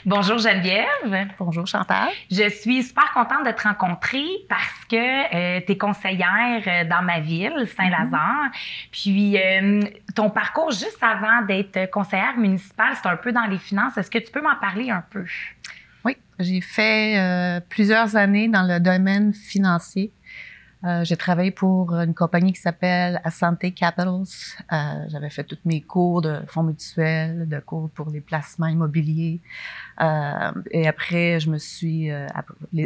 Bonjour Geneviève. Bonjour Chantal. Je suis super contente de te rencontrer parce que tu es conseillère dans ma ville, Saint-Lazare. Puis ton parcours juste avant d'être conseillère municipale, c'est un peu dans les finances. Est-ce que tu peux m'en parler un peu? Oui, j'ai fait plusieurs années dans le domaine financier. J'ai travaillé pour une compagnie qui s'appelle Asante Capitals. J'avais fait tous mes cours de fonds mutuels, de cours pour les placements immobiliers. Et après, je me suis,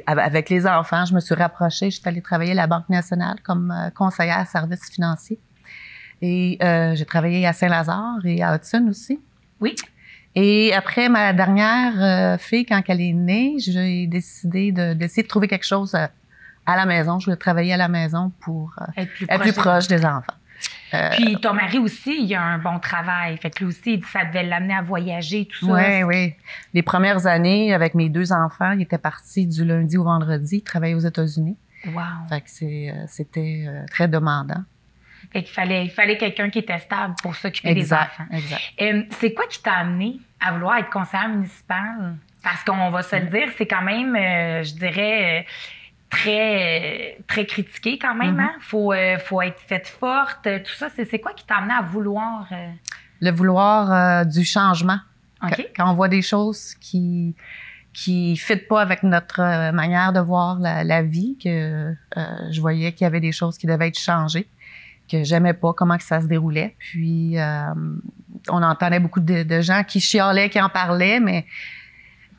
avec les enfants, je me suis rapprochée. Je suis allée travailler à la Banque nationale comme conseillère services financiers. Et j'ai travaillé à Saint-Lazare et à Hudson aussi. Oui. Et après ma dernière fille, quand elle est née, j'ai décidé d'essayer de trouver quelque chose à la maison. Je voulais travailler à la maison pour être plus proche des enfants. Puis ton mari aussi, il a un bon travail. Fait que lui aussi, ça devait l'amener à voyager, tout ça. Oui, oui. Les premières années, avec mes deux enfants, il était parti du lundi au vendredi. Il travaillait aux États-Unis. Wow. Fait que c'était très demandant. Fait qu'il fallait quelqu'un qui était stable pour s'occuper des enfants. Exact. C'est quoi qui t'a amené à vouloir être conseillère municipale? Parce qu'on va se le dire, c'est quand même, je dirais, très critiqué quand même. Hein? Faut être faite forte, tout ça. C'est quoi qui t'a amené à vouloir... Le vouloir du changement. Okay. Quand on voit des choses qui fitent pas avec notre manière de voir la vie, que je voyais qu'il y avait des choses qui devaient être changées, que j'aimais pas comment que ça se déroulait. Puis on entendait beaucoup de gens qui chialaient, qui en parlaient, mais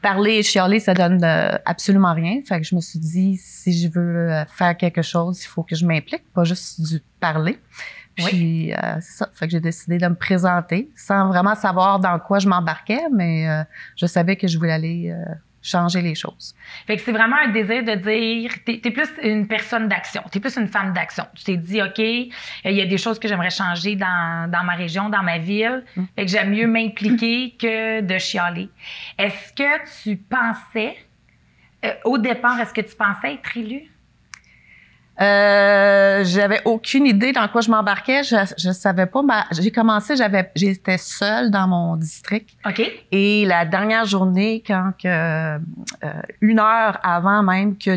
parler et chialer, ça donne absolument rien. Fait que je me suis dit, si je veux faire quelque chose, il faut que je m'implique, pas juste du parler. Puis c'est ça. Fait que j'ai décidé de me présenter sans vraiment savoir dans quoi je m'embarquais, mais je savais que je voulais aller changer les choses. Fait que c'est vraiment un désir de dire, t'es plus une personne d'action, t'es plus une femme d'action. Tu t'es dit, OK, il y a des choses que j'aimerais changer dans ma région, dans ma ville, fait que j'aime mieux m'impliquer que de chialer. Est-ce que tu pensais, au départ, est-ce que tu pensais être élue? J'avais aucune idée dans quoi je m'embarquais. Je savais pas. J'ai commencé, j'étais seule dans mon district. OK. Et la dernière journée, quand une heure avant même que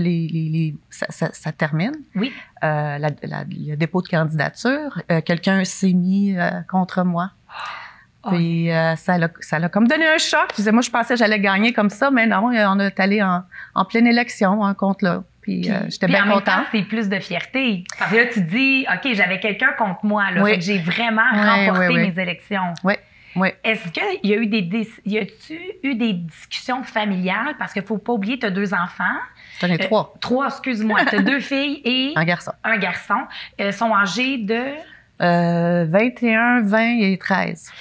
ça termine, oui. Le dépôt de candidature, quelqu'un s'est mis contre moi. Puis ça l'a comme donné un choc. Moi, je pensais que j'allais gagner comme ça, mais non, on est allé en pleine élection, un contre l'autre. Puis j'étais bien contente. C'est plus de fierté. Parce que là, tu dis, OK, j'avais quelqu'un contre moi, là. Fait que j'ai vraiment remporté mes élections. Oui. Est-ce qu'il y a eu eu des discussions familiales? Parce qu'il ne faut pas oublier, tu as deux enfants. J'en ai trois. Trois, excuse-moi. Tu as deux filles et... Un garçon. Un garçon. Ils sont âgés de... 21, 20 et 13.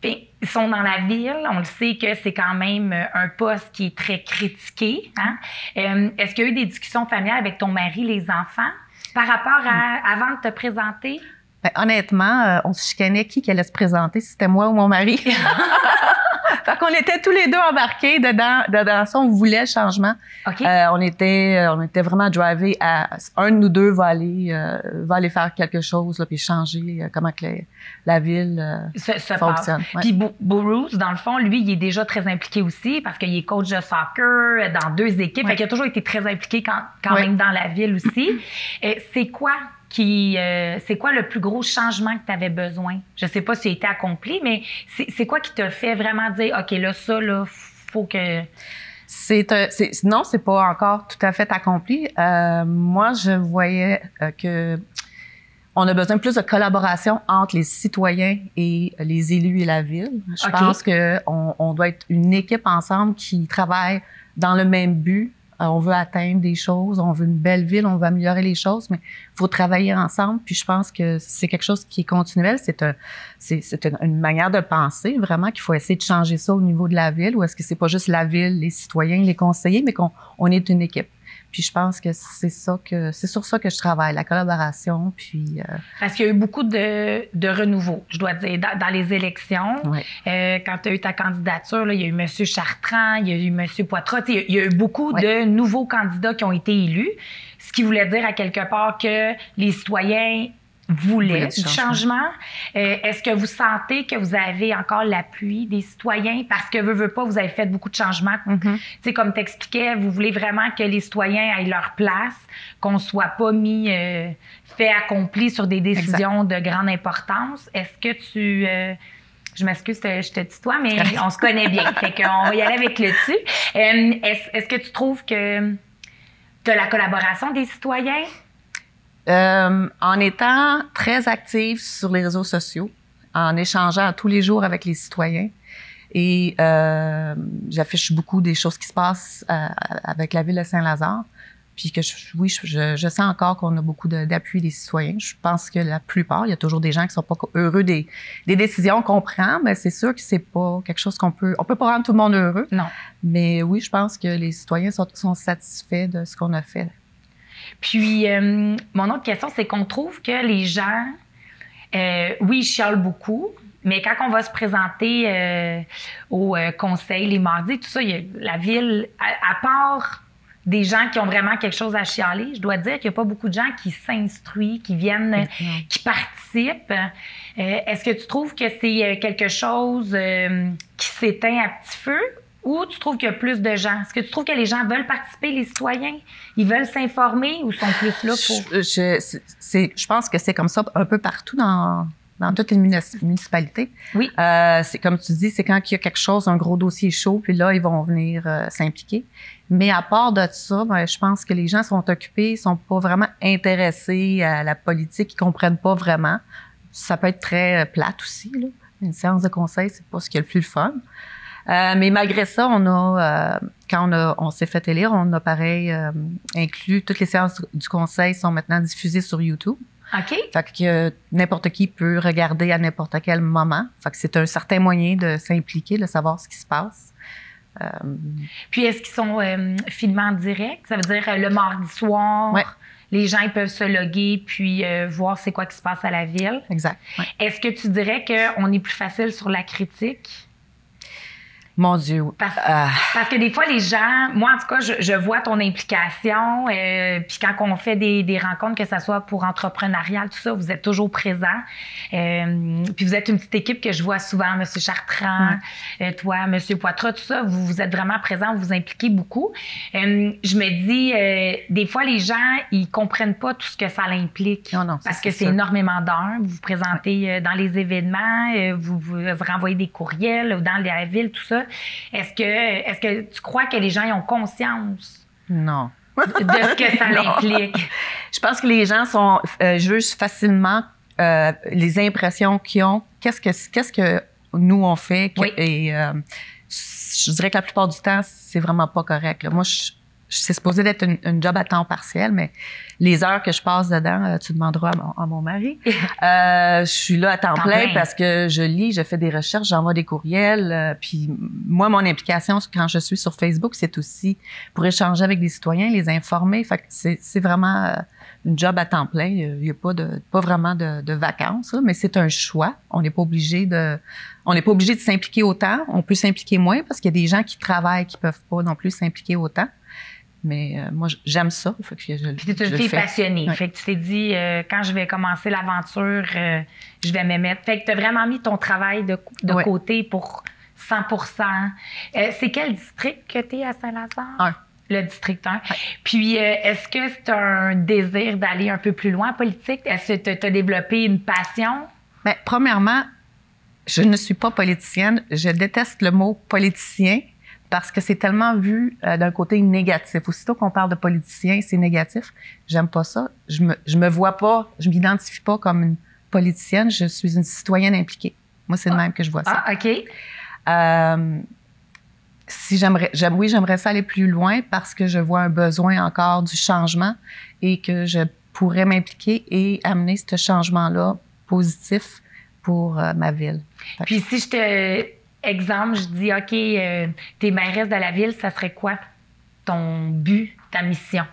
Ils sont dans la ville. On le sait que c'est quand même un poste qui est très critiqué. Hein? Est-ce qu'il y a eu des discussions familiales avec ton mari, les enfants, par rapport à avant de te présenter? Ben, honnêtement, on se chicanait qui allait se présenter, si c'était moi ou mon mari. Fait qu'on était tous les deux embarqués dedans ça. On voulait le changement. Okay. On était vraiment drivés à un de nous deux va aller faire quelque chose là, puis changer comment que la ville fonctionne. Ouais. Puis Burroughs, dans le fond, lui, il est déjà très impliqué aussi parce qu'il est coach de soccer dans deux équipes. Fait qu'il a toujours été très impliqué quand même dans la ville aussi. C'est quoi le plus gros changement que tu avais besoin? Je sais pas si ça a été accompli, mais c'est quoi qui t'a fait vraiment dire, OK, là, ça, là, faut que... Non, c'est pas encore tout à fait accompli. Moi, je voyais que on a besoin de plus de collaboration entre les citoyens et les élus et la ville. Je pense qu'on doit être une équipe ensemble qui travaille dans le même but. On veut atteindre des choses, on veut une belle ville, on veut améliorer les choses, mais il faut travailler ensemble. Puis je pense que c'est quelque chose qui est continuel. C'est une manière de penser vraiment qu'il faut essayer de changer ça au niveau de la ville, ou est-ce que c'est pas juste la ville, les citoyens, les conseillers, mais qu'on est une équipe. Puis je pense que c'est sur ça que je travaille, la collaboration. Puis parce qu'il y a eu beaucoup de renouveau, je dois dire, dans les élections. Ouais. Quand tu as eu ta candidature, là, il y a eu M. Chartrand, il y a eu M. Poitras. Il y a eu beaucoup de nouveaux candidats qui ont été élus, ce qui voulait dire à quelque part que les citoyens voulait du changement. Est-ce que vous sentez que vous avez encore l'appui des citoyens? Parce que, veut pas, vous avez fait beaucoup de changements. Tu sais, comme t'expliquais, vous voulez vraiment que les citoyens aient leur place, qu'on soit pas mis fait accompli sur des décisions de grande importance. Est-ce que tu... je m'excuse, je te tutoie, mais on se connaît bien. Fait qu'on va y aller avec le tu. Est-ce que tu trouves que tu as la collaboration des citoyens? En étant très active sur les réseaux sociaux, en échangeant tous les jours avec les citoyens et j'affiche beaucoup des choses qui se passent avec la ville de Saint-Lazare. Puis que je sens encore qu'on a beaucoup d'appui des citoyens. Je pense que la plupart, il y a toujours des gens qui sont pas heureux des décisions qu'on prend, mais c'est sûr que c'est pas quelque chose on peut pas rendre tout le monde heureux. Non. Mais oui, je pense que les citoyens sont satisfaits de ce qu'on a fait. Puis, mon autre question, c'est qu'on trouve que les gens, oui, ils chialent beaucoup, mais quand on va se présenter au conseil les mardis, tout ça, il y a la ville, à part des gens qui ont vraiment quelque chose à chialer, je dois dire qu'il n'y a pas beaucoup de gens qui s'instruisent, qui viennent, qui participent. Est-ce que tu trouves que c'est quelque chose qui s'éteint à petit feu? Ou tu trouves qu'il y a plus de gens? Est-ce que tu trouves que les gens veulent participer, les citoyens? Ils veulent s'informer ou sont plus là pour... Je pense que c'est comme ça un peu partout dans toutes les municipalités. Oui. C'est comme tu dis, c'est quand il y a quelque chose, un gros dossier chaud, puis là, ils vont venir s'impliquer. Mais à part de ça, je pense que les gens sont occupés, sont pas vraiment intéressés à la politique, ils comprennent pas vraiment. Ça peut être très plate aussi, là. Une séance de conseil, c'est pas ce qui est le plus fun. Mais malgré ça, quand on s'est fait élire, on a pareil inclus, toutes les séances du conseil sont maintenant diffusées sur YouTube. OK. Fait que n'importe qui peut regarder à n'importe quel moment. Fait que c'est un certain moyen de s'impliquer, de savoir ce qui se passe. Puis est-ce qu'ils sont filmés en direct? Ça veut dire le mardi soir, les gens ils peuvent se loguer puis voir c'est quoi qui se passe à la ville. Exact. Ouais. Est-ce que tu dirais qu'on est plus facile sur la critique? Mon Dieu. Parce que des fois, les gens, moi en tout cas, je vois ton implication. Puis quand on fait des rencontres, que ce soit pour entrepreneurial, tout ça, vous êtes toujours présents. Puis vous êtes une petite équipe que je vois souvent, M. Chartrand, toi, M. Poitras, tout ça. Vous êtes vraiment présents, vous vous impliquez beaucoup. Je me dis, des fois, les gens, ils comprennent pas tout ce que ça implique. Non, parce que c'est énormément d'heures. Vous vous présentez dans les événements, vous renvoyez des courriels dans la ville, tout ça. Est-ce que tu crois que les gens ils ont conscience non. de ce que ça implique? Je pense que les gens jugent facilement les impressions qu'ils ont. Qu'est-ce que nous on fait? Et je dirais que la plupart du temps, c'est vraiment pas correct. Là. Moi, c'est supposé d'être une job à temps partiel, mais les heures que je passe dedans, tu demanderas à mon mari. Je suis là à temps plein parce que je lis, je fais des recherches, j'envoie des courriels. Puis moi, mon implication quand je suis sur Facebook, c'est aussi pour échanger avec des citoyens, les informer. Fait que c'est vraiment une job à temps plein. Il n'y a pas vraiment de vacances, là, mais c'est un choix. On n'est pas obligé de s'impliquer autant. On peut s'impliquer moins parce qu'il y a des gens qui travaillent qui peuvent pas non plus s'impliquer autant. Mais moi, j'aime ça. Fait que Puis tu es une fille passionnée. Ouais. Fait que tu t'es dit, quand je vais commencer l'aventure, je vais me mettre. Fait que tu as vraiment mis ton travail de côté pour 100%. C'est quel district que tu es à Saint-Lazare? Le district 1. Ouais. Puis, est-ce que tu as un désir d'aller un peu plus loin en politique? Est-ce que tu as développé une passion? Bien, premièrement, je ne suis pas politicienne. Je déteste le mot politicien. Parce que c'est tellement vu d'un côté négatif. Aussitôt qu'on parle de politicien, c'est négatif. J'aime pas ça. Je me vois pas, je m'identifie pas comme une politicienne. Je suis une citoyenne impliquée. Moi, c'est de même que je vois ça. Ah, OK. J'aimerais ça aller plus loin parce que je vois un besoin encore du changement et que je pourrais m'impliquer et amener ce changement-là positif pour ma ville. Puis si je te... Exemple, je dis, OK, t'es mairesse de la ville, ça serait quoi ton but, ta mission?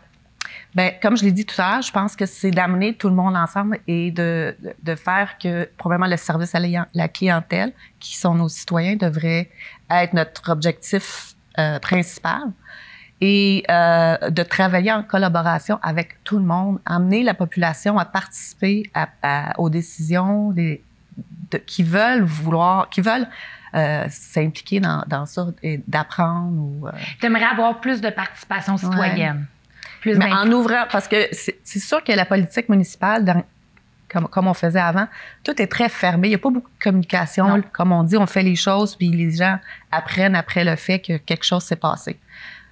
Bien, comme je l'ai dit tout à l'heure, je pense que c'est d'amener tout le monde ensemble et de faire que, probablement, le service à la clientèle, qui sont nos citoyens, devrait être notre objectif principal. et de travailler en collaboration avec tout le monde, amener la population à participer aux décisions qui veulent s'impliquer dans ça et d'apprendre. Tu aimerais avoir plus de participation citoyenne. Ouais. Mais en ouvrant, parce que c'est sûr que la politique municipale, comme on faisait avant, tout est très fermé. Il n'y a pas beaucoup de communication. Non. Comme on dit, on fait les choses, puis les gens apprennent après le fait que quelque chose s'est passé.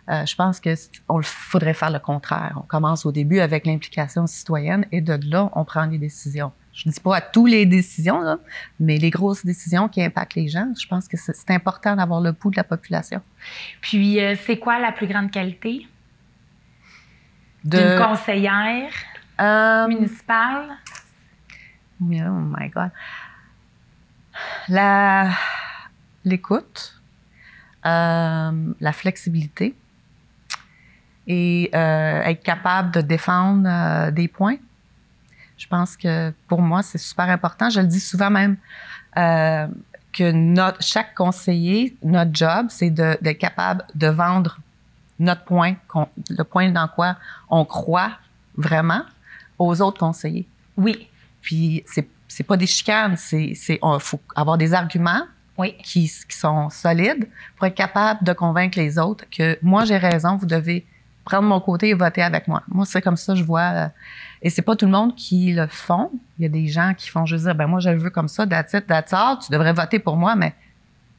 Je pense que faudrait faire le contraire. On commence au début avec l'implication citoyenne et de là, on prend des décisions. Je ne dis pas à toutes les décisions, là, mais les grosses décisions qui impactent les gens, je pense que c'est important d'avoir le pouls de la population. Puis, c'est quoi la plus grande qualité d'une conseillère municipale? Oh my God. L'écoute, la flexibilité et être capable de défendre des points. Je pense que pour moi, c'est super important. Je le dis souvent même que chaque conseiller, notre job, c'est d'être capable de vendre notre point, le point dans quoi on croit vraiment aux autres conseillers. Oui. Puis c'est pas des chicanes, faut avoir des arguments qui sont solides pour être capable de convaincre les autres que moi j'ai raison, vous devez prendre mon côté et voter avec moi. Moi c'est comme ça je vois. Et c'est pas tout le monde qui le font. Il y a des gens qui font juste dire moi je le veux comme ça, that's it, that's all, tu devrais voter pour moi, mais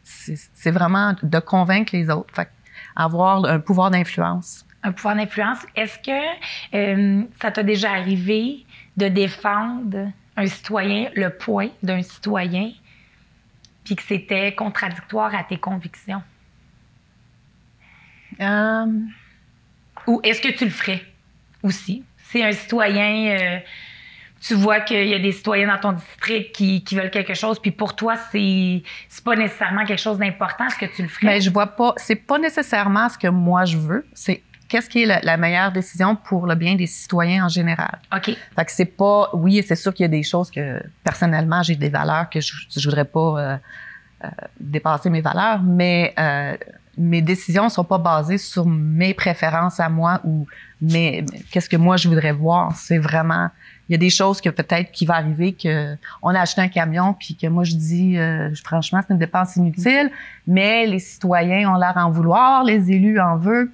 c'est vraiment de convaincre les autres. Fait avoir un pouvoir d'influence. Un pouvoir d'influence. Est-ce que ça t'a déjà arrivé de défendre un citoyen, le point d'un citoyen, puis que c'était contradictoire à tes convictions? Ou est-ce que tu le ferais aussi? Si un citoyen, tu vois qu'il y a des citoyens dans ton district qui veulent quelque chose, puis pour toi, c'est pas nécessairement quelque chose d'important, est-ce que tu le ferais? Mais je vois pas, c'est pas nécessairement ce que moi je veux, c'est qu'est-ce qui est la meilleure décision pour le bien des citoyens en général. OK. Fait que c'est pas, oui, c'est sûr qu'il y a des choses que, personnellement, j'ai des valeurs que je voudrais pas dépasser mes valeurs, mais mes décisions sont pas basées sur mes préférences à moi ou qu'est-ce que moi je voudrais voir. C'est vraiment, il y a des choses que peut-être qui va arriver que on a acheté un camion puis que moi je dis franchement c'est une dépense inutile, mais les citoyens ont l'air en vouloir, les élus en veulent.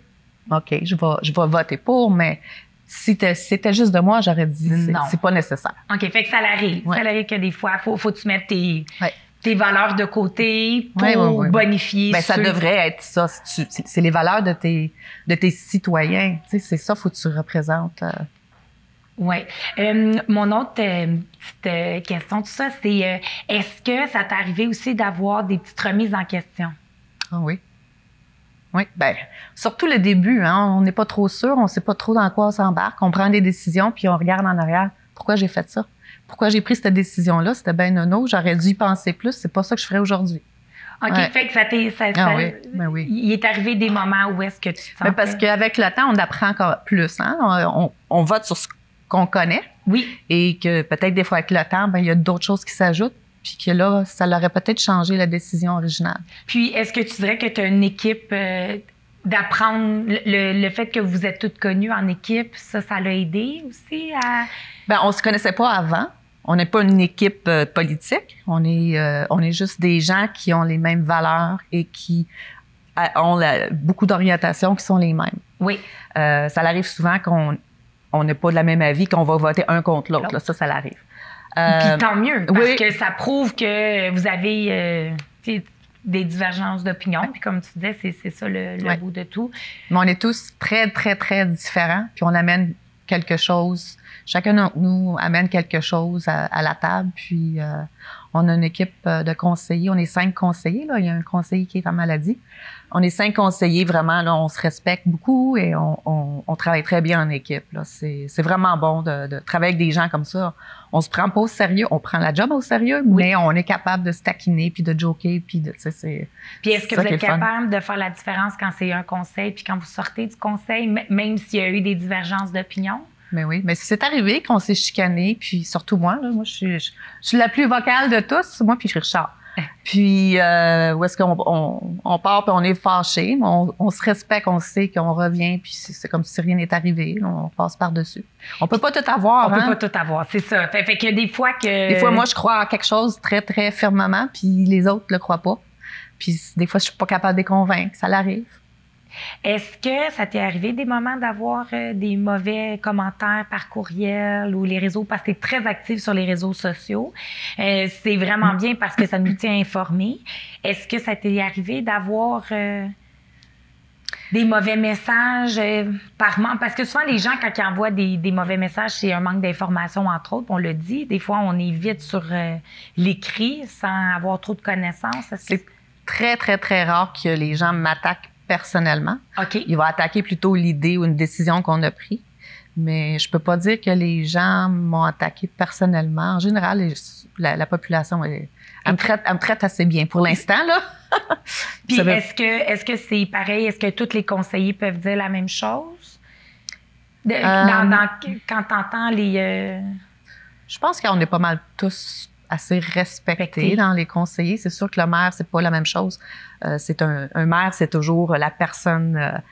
OK, je vais voter pour, mais si c'était juste de moi, j'aurais dit c'est pas nécessaire. OK, fait que ça l'arrive. Ouais. Ça l'arrive que des fois, faut que tu mettes tes valeurs de côté pour bonifier. Ben, ça devrait être ça. C'est les valeurs de tes citoyens. Tu sais, c'est ça, faut que tu représentes. Oui. Mon autre petite question, tout ça, c'est est-ce que ça t'est arrivé aussi d'avoir des petites remises en question? Ah oui. Oui, bien, surtout le début, hein, on n'est pas trop sûr, on ne sait pas trop dans quoi on s'embarque, on prend des décisions, puis on regarde en arrière. Pourquoi j'ai fait ça? Pourquoi j'ai pris cette décision-là? C'était bien nono, j'aurais dû y penser plus, c'est pas ça que je ferais aujourd'hui. OK, fait que oui, ben oui. Il est arrivé des moments où est-ce que tu te sentais... Parce qu'avec le temps, on apprend encore plus. Hein? On vote sur ce qu'on connaît. Oui. Et que peut-être des fois, avec le temps, ben, il y a d'autres choses qui s'ajoutent. Puis que là, ça l'aurait peut-être changé la décision originale. Puis, est-ce que tu dirais que tu as une équipe d'apprendre le fait que vous êtes toutes connues en équipe, ça l'a aidé aussi à... Bien, on se connaissait pas avant. On n'est pas une équipe politique. On est juste des gens qui ont les mêmes valeurs et qui ont beaucoup d'orientations qui sont les mêmes. Oui. Ça arrive souvent qu'on n'est pas de la même avis, qu'on va voter un contre l'autre. Là, ça l'arrive. Puis tant mieux, parce que ça prouve que vous avez des divergences d'opinion. Puis comme tu disais, c'est ça le bout de tout. Mais on est tous très, très, très différents. Puis on amène quelque chose. Chacun d'entre nous amène quelque chose à la table. Puis on a une équipe de conseillers. On est 5 conseillers. Là. Il y a un conseiller qui est en maladie. On est 5 conseillers, vraiment, là, on se respecte beaucoup et on travaille très bien en équipe. Là. C'est vraiment bon de travailler avec des gens comme ça. On se prend pas au sérieux, on prend la job au sérieux, mais on est capable de se taquiner puis de joker. Puis est-ce que vous êtes capable de faire la différence quand c'est un conseil puis quand vous sortez du conseil, même s'il y a eu des divergences d'opinion? Mais oui, mais c'est arrivé qu'on s'est chicané, puis surtout moi, là, je suis la plus vocale de tous, moi puis Richard. Puis, où est-ce qu'on part, puis on est fâché, mais on se respecte, on sait qu'on revient, puis c'est comme si rien n'est arrivé. Là, on passe par-dessus. On peut pas tout avoir. On peut pas tout avoir, c'est ça. Fait que des fois que... Des fois, moi, je crois à quelque chose très, très fermement, puis les autres le croient pas. Puis des fois, je suis pas capable de les convaincre. Ça l'arrive. Est-ce que ça t'est arrivé des moments d'avoir des mauvais commentaires par courriel ou les réseaux, parce que tu es très active sur les réseaux sociaux? C'est vraiment bien parce que ça nous tient informés. Est-ce que ça t'est arrivé d'avoir des mauvais messages par manque? Parce que souvent, les gens, quand ils envoient des mauvais messages, c'est un manque d'information, entre autres. On le dit. Des fois, on est vite sur l'écrit sans avoir trop de connaissances. C'est très, très, très rare que les gens m'attaquent personnellement. OK. Il va attaquer plutôt l'idée ou une décision qu'on a prise. Mais je peux pas dire que les gens m'ont attaqué personnellement. En général, la population, elle me traite assez bien pour l'instant, là. Puis est-ce que c'est pareil? Est-ce que tous les conseillers peuvent dire la même chose? Quand t'entends les... Je pense qu'on est pas mal tous assez respectés dans les conseillers. C'est sûr que le maire, c'est pas la même chose. C'est un maire, c'est toujours la personne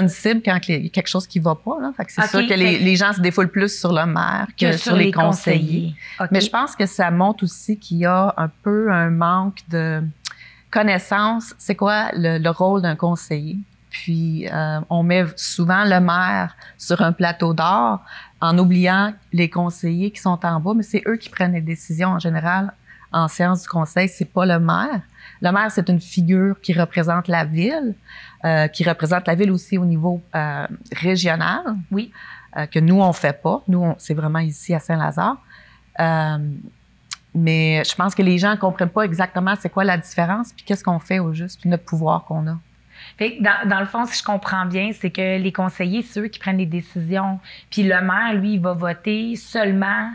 cible quand il y a quelque chose qui va pas. Là. Fait que c'est sûr que les gens se défoulent plus sur le maire que sur les conseillers. Okay. Mais je pense que ça montre aussi qu'il y a un peu un manque de connaissance. C'est quoi le rôle d'un conseiller? Puis, on met souvent le maire sur un plateau d'or en oubliant les conseillers qui sont en bas, mais c'est eux qui prennent les décisions en général en séance du conseil, c'est pas le maire. Le maire, c'est une figure qui représente la ville aussi au niveau régional. Oui. Que nous, on fait pas. Nous, c'est vraiment ici à Saint-Lazare. Mais je pense que les gens comprennent pas exactement c'est quoi la différence puis qu'est-ce qu'on fait au juste, puis notre pouvoir qu'on a. Fait que dans le fond, si je comprends bien, c'est que les conseillers, c'est eux qui prennent les décisions. Puis le maire, lui, il va voter seulement...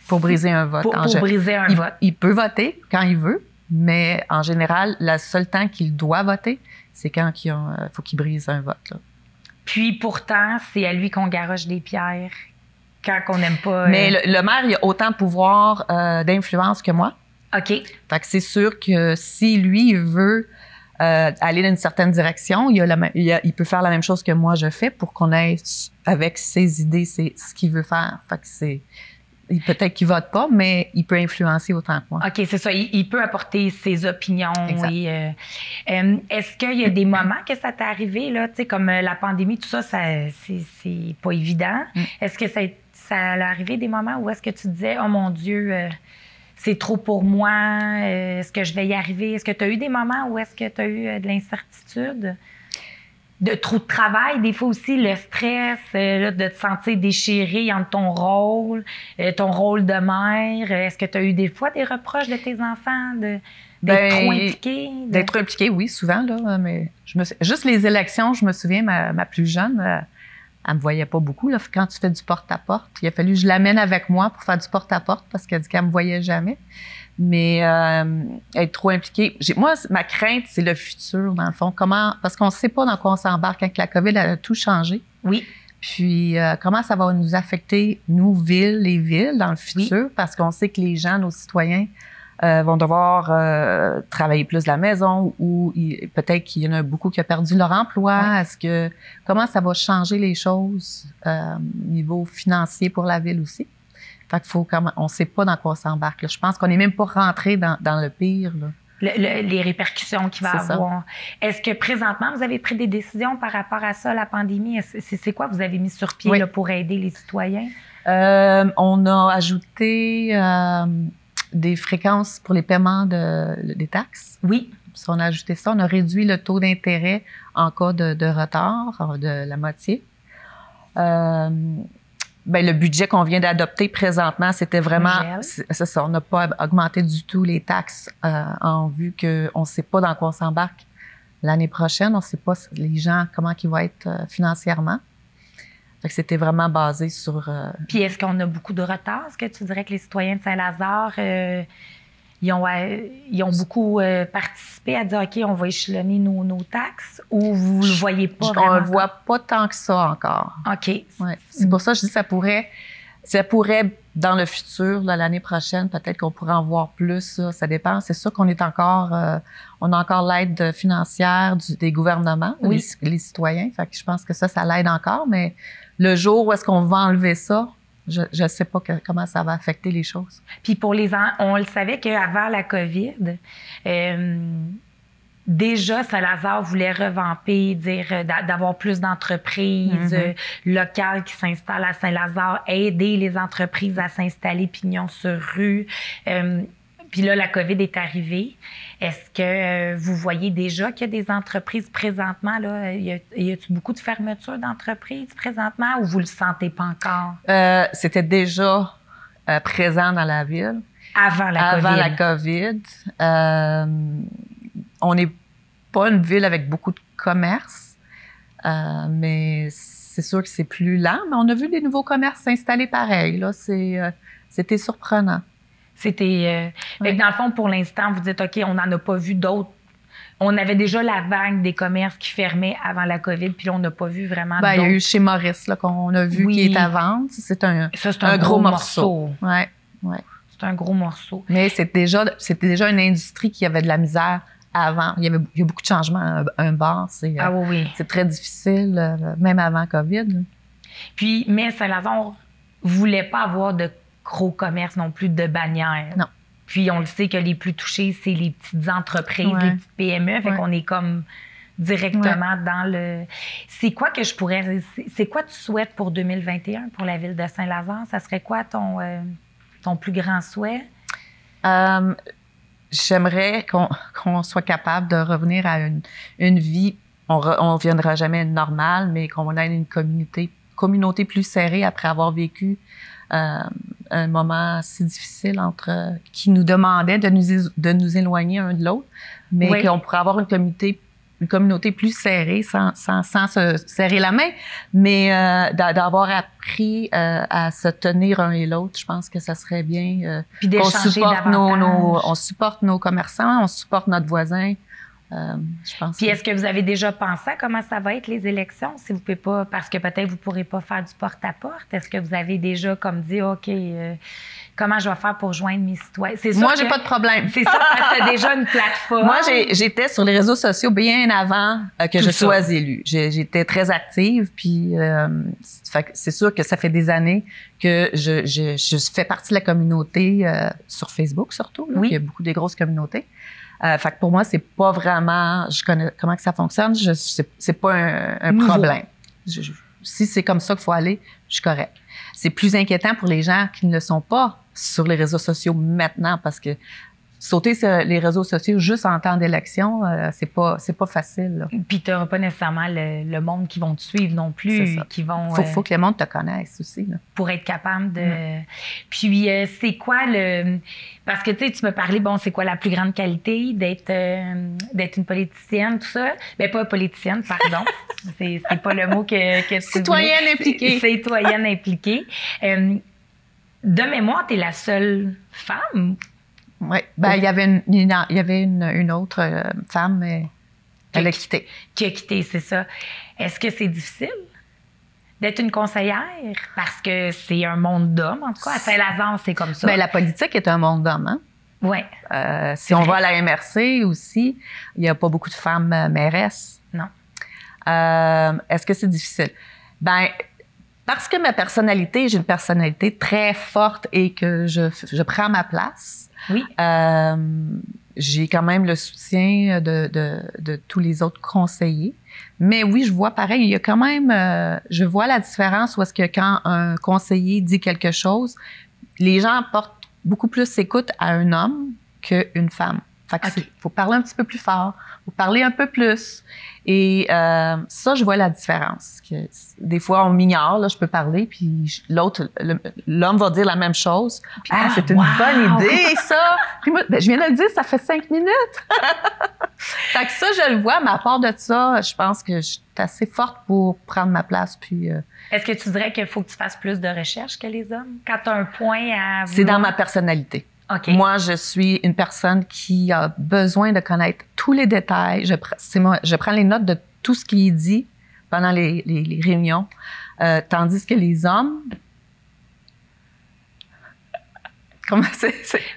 Pour briser un vote. Pour briser un vote. Il peut voter quand il veut, mais en général, le seul temps qu'il doit voter, c'est quand il faut qu'il brise un vote. Là. Puis pourtant, c'est à lui qu'on garoche des pierres quand on n'aime pas... Mais le maire, il a autant de pouvoir d'influence que moi. OK. Fait que c'est sûr que si lui, il veut... aller dans une certaine direction, il peut faire la même chose que moi je fais pour qu'on ait avec ses idées, c'est ce qu'il veut faire. Fait que peut-être qu'il vote pas, mais il peut influencer autant que moi. OK, c'est ça. Il peut apporter ses opinions. Et, est-ce qu'il y a des moments que ça t'est arrivé, là, tu sais, comme la pandémie, tout ça, c'est pas évident. Est-ce que ça allait arrivé des moments où est-ce que tu te disais, oh mon Dieu, c'est trop pour moi, est-ce que je vais y arriver? Est-ce que tu as eu des moments où est-ce que tu as eu de l'incertitude? De trop de travail, des fois aussi le stress, là, de te sentir déchiré entre ton rôle de mère. Est-ce que tu as eu des fois des reproches de tes enfants d'être trop impliqués? D'être impliqués, oui, souvent. Là, mais juste les élections, je me souviens, ma plus jeune, elle me voyait pas beaucoup. Là, quand tu fais du porte-à-porte, il a fallu que je l'amène avec moi pour faire du porte-à-porte parce qu'elle dit qu'elle me voyait jamais. Mais être trop impliquée. Moi, ma crainte, c'est le futur, dans le fond. Parce qu'on ne sait pas dans quoi on s'embarque. Quand la COVID a tout changé. Oui. Puis, comment ça va nous affecter, nous, les villes, dans le futur? Oui. Parce qu'on sait que les gens, nos citoyens, vont devoir travailler plus de la maison ou peut-être qu'il y en a beaucoup qui ont perdu leur emploi. Oui. Comment ça va changer les choses au niveau financier pour la ville aussi? Fait qu'il on ne sait pas dans quoi on s'embarque. Là. Je pense qu'on n'est même pas rentré dans le pire. Là. Les répercussions qu'il va avoir. Est-ce que présentement, vous avez pris des décisions par rapport à ça, la pandémie? C'est quoi vous avez mis sur pied là, pour aider les citoyens? On a ajouté des fréquences pour les paiements des taxes. Oui. On a ajouté ça. On a réduit le taux d'intérêt en cas de retard de la moitié. Le budget qu'on vient d'adopter présentement, c'était vraiment... C'est ça, on n'a pas augmenté du tout les taxes en vue qu'on ne sait pas dans quoi on s'embarque l'année prochaine. On ne sait pas les gens, comment ils vont être financièrement. Fait que c'était vraiment basé sur... Puis est-ce qu'on a beaucoup de retard? Est-ce que tu dirais que les citoyens de Saint-Lazare, ils ont beaucoup participé à dire, OK, on va échelonner nos taxes, ou vous ne le voyez pas vraiment? On ne le voit pas tant que ça encore. OK. Ouais. C'est pour ça que je dis que ça pourrait dans le futur, là, l'année prochaine, peut-être qu'on pourrait en voir plus. Là, ça dépend. C'est sûr qu'on est encore, on a encore l'aide financière des gouvernements, les citoyens. Fait que je pense que ça l'aide encore. Mais le jour où est-ce qu'on va enlever ça, je ne sais pas comment ça va affecter les choses. Puis pour on le savait qu'avant la COVID, déjà, Saint-Lazare voulait revamper, d'avoir plus d'entreprises locales qui s'installent à Saint-Lazare, aider les entreprises à s'installer pignon sur rue. Puis là, la COVID est arrivée. Est-ce que vous voyez déjà qu'il y a des entreprises présentement, là? Y a-t-il beaucoup de fermetures d'entreprises présentement ou vous le sentez pas encore? C'était déjà présent dans la ville. Avant la COVID. On n'est pas une ville avec beaucoup de commerces, mais c'est sûr que c'est plus lent. Mais on a vu des nouveaux commerces s'installer pareil. Là, c'était surprenant. C'était. Fait que dans le fond, pour l'instant, vous dites, OK, on n'en a pas vu d'autres. On avait déjà la vague des commerces qui fermaient avant la COVID, puis là, on n'a pas vu vraiment d'autres. Il y a eu chez Maurice, là, qu'on a vu qui est à vendre. C'est un gros morceau. Ouais. C'est un gros morceau. Mais c'était déjà une industrie qui avait de la misère avant. Il y a beaucoup de changements. Un bar, c'est très difficile, même avant COVID. Puis, mais Saint-Lazare ne voulait pas avoir de gros commerces non plus, de bannières. Non. Puis, on le sait que les plus touchés, c'est les petites entreprises, les petites PME. Fait qu'on est comme directement dans le... C'est quoi que tu souhaites pour 2021 pour la ville de Saint-Lazare? Ça serait quoi ton plus grand souhait? J'aimerais qu'on soit capable de revenir à une vie, on reviendra jamais normale, mais qu'on ait une communauté plus serrée après avoir vécu un moment si difficile qui nous demandait de nous éloigner un de l'autre, mais qu'on pourrait avoir une communauté plus serrée sans se serrer la main, mais d'avoir appris à se tenir un et l'autre. Je pense que ça serait bien puis d'échanger davantage. On supporte nos commerçants, on supporte notre voisin. Je pense. Puis est-ce que vous avez déjà pensé à comment ça va être les élections? Si vous pouvez pas, parce que peut-être vous pourrez pas faire du porte-à-porte. Est-ce que vous avez déjà comme dit, OK, comment je vais faire pour joindre mes citoyens? Moi, j'ai pas de problème. C'est ça, parce que tu as déjà une plateforme. Moi, j'étais sur les réseaux sociaux bien avant que je sois élue. J'étais très active, puis c'est sûr que ça fait des années que je fais partie de la communauté sur Facebook surtout. Là, il y a beaucoup de grosses communautés. Fait que pour moi, c'est pas vraiment... Je connais comment que ça fonctionne. C'est pas un problème. Si c'est comme ça qu'il faut aller, je suis correcte. C'est plus inquiétant pour les gens qui ne le sont pas sur les réseaux sociaux maintenant parce que sauter sur les réseaux sociaux juste en temps d'élection, c'est pas facile. Là. Puis tu n'auras pas nécessairement le monde qui vont te suivre non plus. Qui vont, faut que le monde te connaisse aussi. Là. Pour être capable de... Puis c'est quoi le... Parce que tu me parlais, c'est quoi la plus grande qualité d'être une politicienne, tout ça? Bien, pas politicienne, pardon. c'est pas le mot que tu Citoyenne voulais. impliquée. Citoyenne impliquée. De mémoire, tu es la seule femme... Oui. Il y avait une autre femme, mais elle a quitté. Qui a quitté, c'est ça. Est-ce que c'est difficile d'être une conseillère? Parce que c'est un monde d'hommes, en tout cas. À Saint-Lazare, c'est comme ça. La politique est un monde d'hommes, hein? Oui. Si on va à la MRC aussi, il n'y a pas beaucoup de femmes mairesses. Non. Est-ce que c'est difficile? Parce que j'ai une personnalité très forte et que je prends ma place. Oui. J'ai quand même le soutien de tous les autres conseillers. Mais oui, je vois pareil, il y a quand même, je vois la différence où est-ce que quand un conseiller dit quelque chose, les gens portent beaucoup plus écoute à un homme qu'une femme. Fait que faut parler un petit peu plus fort, faut parler un peu plus. Et ça, je vois la différence. Des fois, on m'ignore, là, je peux parler, puis l'homme va dire la même chose. Puis, c'est une bonne idée, ça! Puis moi, je viens de le dire, ça fait 5 minutes! Fait que ça, je le vois, mais à part de ça, je pense que je suis assez forte pour prendre ma place, puis... Est-ce que tu dirais qu'il faut que tu fasses plus de recherche que les hommes? Quand tu as un point à... C'est dans ma personnalité. Okay. Moi, je suis une personne qui a besoin de connaître tous les détails. Je prends les notes de tout ce qui est dit pendant les réunions, tandis que les hommes, Comment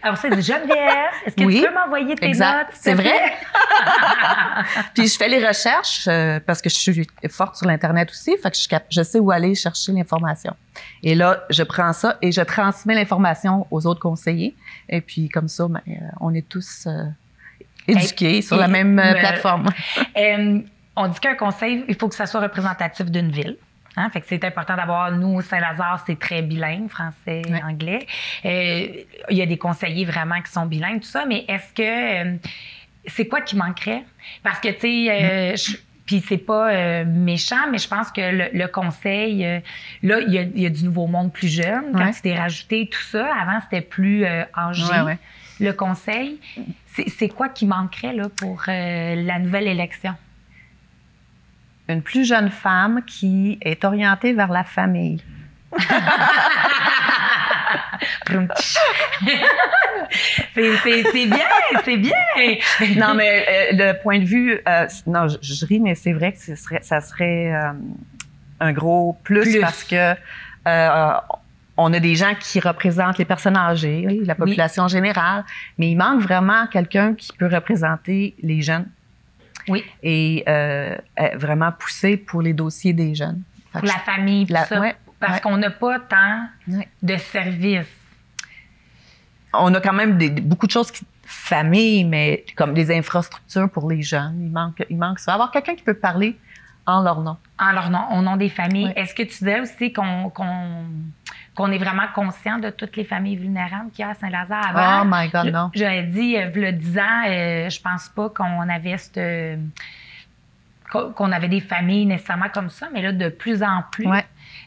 Alors, ça, dit Geneviève, est-ce que tu peux m'envoyer tes notes? C'est vrai. Puis je fais les recherches parce que je suis forte sur l'Internet aussi, fait que je sais où aller chercher l'information. Et là, je prends ça et je transmets l'information aux autres conseillers. Et puis comme ça, ben, on est tous éduqués sur la même plateforme. On dit qu'un conseil, il faut que ça soit représentatif d'une ville. Hein? Fait que c'est important d'avoir, nous, au Saint-Lazare, c'est très bilingue, français, anglais. Il y a des conseillers vraiment qui sont bilingues, tout ça, mais est-ce que c'est quoi qui manquerait? Parce que, tu sais, puis c'est pas méchant, mais je pense que le conseil, là, il y a du nouveau monde plus jeune. Quand tu t'es rajouté tout ça, avant, c'était plus âgé. Le conseil, c'est quoi qui manquerait là, pour la nouvelle élection? Une plus jeune femme qui est orientée vers la famille. c'est bien. Non, mais le point de vue, non, je ris, mais c'est vrai que ça serait un gros plus. Parce que on a des gens qui représentent les personnes âgées, la population générale, mais il manque vraiment quelqu'un qui peut représenter les jeunes. Oui. Et vraiment pousser pour les dossiers des jeunes. Pour la famille, tout ça. Parce qu'on n'a pas tant de services. On a quand même beaucoup de choses famille, mais comme des infrastructures pour les jeunes. Il manque ça. Avoir quelqu'un qui peut parler en leur nom. En leur nom, au nom des familles. Est-ce que tu dirais aussi qu'on est vraiment conscient de toutes les familles vulnérables qu'il y a à Saint-Lazare avant? Oh my God, non. J'avais dit, le 10 ans, je pense pas qu'on avait qu'on avait des familles nécessairement comme ça, mais là, de plus en plus.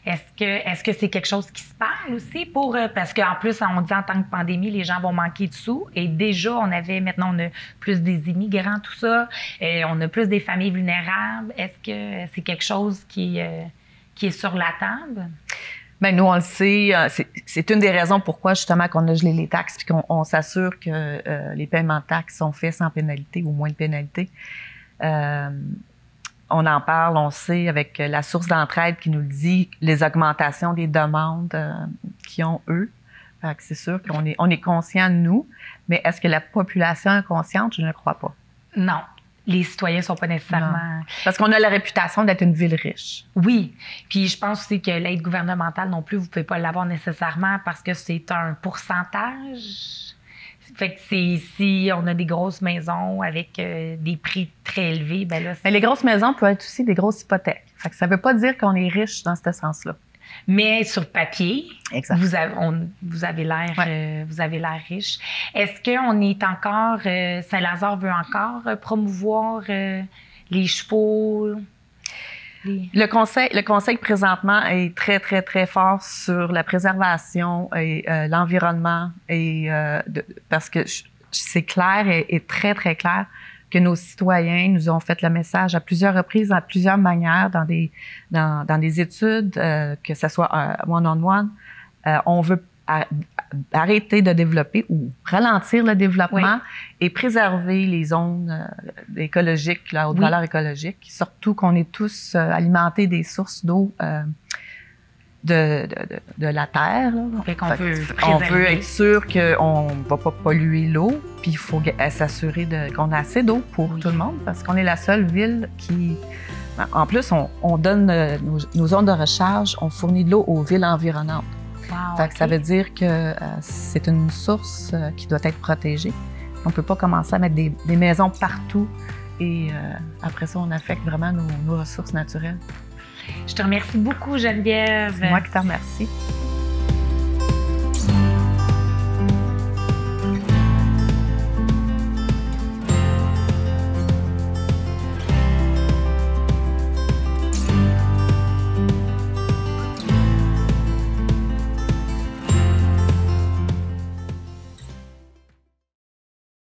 Est-ce que c'est quelque chose qui se parle aussi pour... parce qu'en plus, on dit en tant que pandémie, les gens vont manquer de sous. Et déjà, maintenant, on a plus des immigrants, tout ça. On a plus des familles vulnérables. Est-ce que c'est quelque chose qui est sur la table? Bien, nous, on le sait. C'est une des raisons pourquoi, justement, qu'on a gelé les taxes puis qu'on s'assure que les paiements de taxes sont faits sans pénalité ou moins de pénalité. On en parle, on sait, avec la source d'entraide qui nous le dit, les augmentations des demandes qu'ils ont, eux. Fait que c'est sûr qu'on est conscient de nous, mais est-ce que la population est consciente? Je ne crois pas. Non. Les citoyens ne sont pas nécessairement... Non. Parce qu'on a la réputation d'être une ville riche. Oui. Puis je pense aussi que l'aide gouvernementale non plus, vous ne pouvez pas l'avoir nécessairement parce que c'est un pourcentage. Fait que si on a des grosses maisons avec des prix très élevés, ben là... Mais les grosses maisons peuvent être aussi des grosses hypothèques. Fait que ça ne veut pas dire qu'on est riche dans ce sens-là. Mais sur papier, vous avez l'air riche. Est-ce qu'on est encore... Saint-Lazare veut encore promouvoir les chevaux? Le conseil présentement est très, très, très fort sur la préservation et l'environnement parce que c'est clair et très, très clair que nos citoyens nous ont fait le message à plusieurs reprises, à plusieurs manières, dans des études, que ce soit one-on-one. On veut arrêter de développer ou ralentir le développement et préserver les zones écologiques, la haute valeur écologique, surtout qu'on est tous alimentés des sources d'eau de la terre. On veut être sûr qu'on ne va pas polluer l'eau, puis il faut s'assurer qu'on a assez d'eau pour tout le monde, parce qu'on est la seule ville qui... En plus, on donne nos zones de recharge, on fournit de l'eau aux villes environnantes. Wow, ça veut dire que c'est une source qui doit être protégée. On ne peut pas commencer à mettre des maisons partout et après ça, on affecte vraiment nos ressources naturelles. Je te remercie beaucoup, Geneviève. C'est moi qui te remercie.